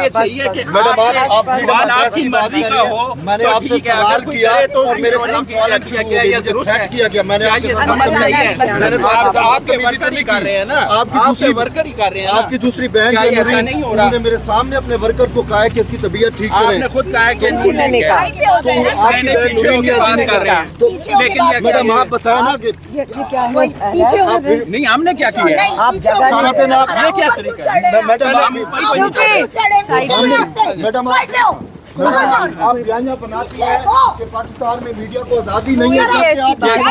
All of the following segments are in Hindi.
मैडम आप आपकी मर्जी का हो, मैंने आपसे सवाल किया और मेरे खिलाफ सवाल शुरू हो गई, मुझे थ्रेट किया गया। मैंने आपके वर्कर ही कर रहे हैं ना, आपकी दूसरी वर्कर ही कर रहे हैं, आपकी दूसरी बहन उन्होंने मेरे सामने अपने वर्कर को कहा है कि इसकी तबीयत ठीक करें। आपने खुद कहा है कि मैडम आप बताएं ना कि नहीं हमने क्या किया, आप सारा दिन आप क्या तरीका मैडम आप बयानियां बनाती हैं कि पाकिस्तान में मीडिया को आजादी नहीं है,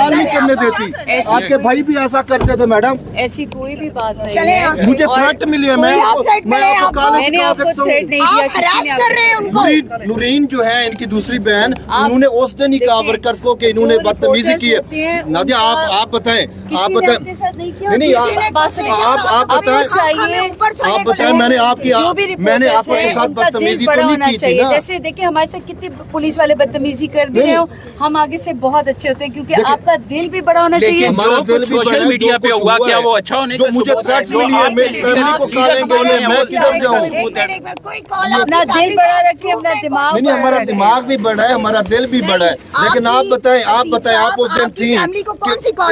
नहीं करने देती। आपके भाई भी ऐसा करते थे मैडम, ऐसी कोई भी बात नहीं है। मुझे थ्रेट मिली है, मैं आपको थ्रेट नहीं दिया। नूरीन जो है इनकी दूसरी बहन, उन्होंने उस दिन ही कहा वर्कर्स को कि इन्होंने बदतमीजी की है। नादिया आप बताएं, आप बताएं, नहीं आप बताएं, मैंने आपके साथ बदतमीजी तो नहीं की थी ना। देखिए हमारे साथ कितने पुलिस वाले बदतमीजी कर भी रहे हो, हम आगे से बहुत अच्छे होते हैं क्योंकि आपका दिल भी बड़ा होना चाहिए। हमारा दिल सोशल मीडिया पे हुआ क्या वो अच्छा होने का, मुझे थ्रेट्स मिली है, मेरी फैमिली को काटेंगे, मैं किधर जाऊं? अपना दिल बड़ा रखे, अपना दिमाग। नहीं हमारा दिमाग भी बड़ा है, हमारा दिल भी बड़ा है, लेकिन आप बताएं आप उस दिन थी,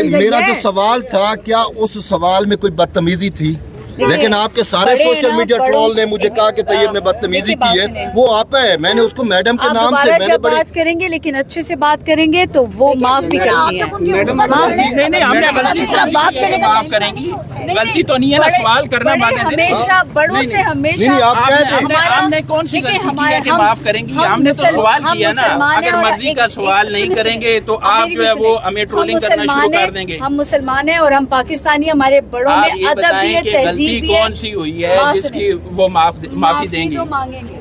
मेरा जो सवाल था क्या उस सवाल में कोई बदतमीजी थी? लेकिन आपके सारे सोशल मीडिया ट्रोल ने मुझे कहा कि तैयब ने बदतमीजी की है, वो आप है। मैंने उसको मैडम के नाम से मैंने बात करेंगे, लेकिन अच्छे से बात करेंगे तो वो माफ भी करती है। नहीं हमने गलती से बात माफ करेंगी, गलती तो नहीं है ना, सवाल करना हमेशा बड़ों से हमेशा। हमने कौन सी गलती की है कि माफ करेंगी? हमने तो सवाल किया ना, अगर मर्जी का सवाल नहीं करेंगे तो आप जो है वो हमें ट्रोलिंग करना शुरू कर देंगे। हम मुसलमान हैं और हम पाकिस्तानी, हमारे बड़ों में अदब भी है, तहजीब भी है। कौन सी हुई है जिसकी वो माफी देंगे? मांगेंगे।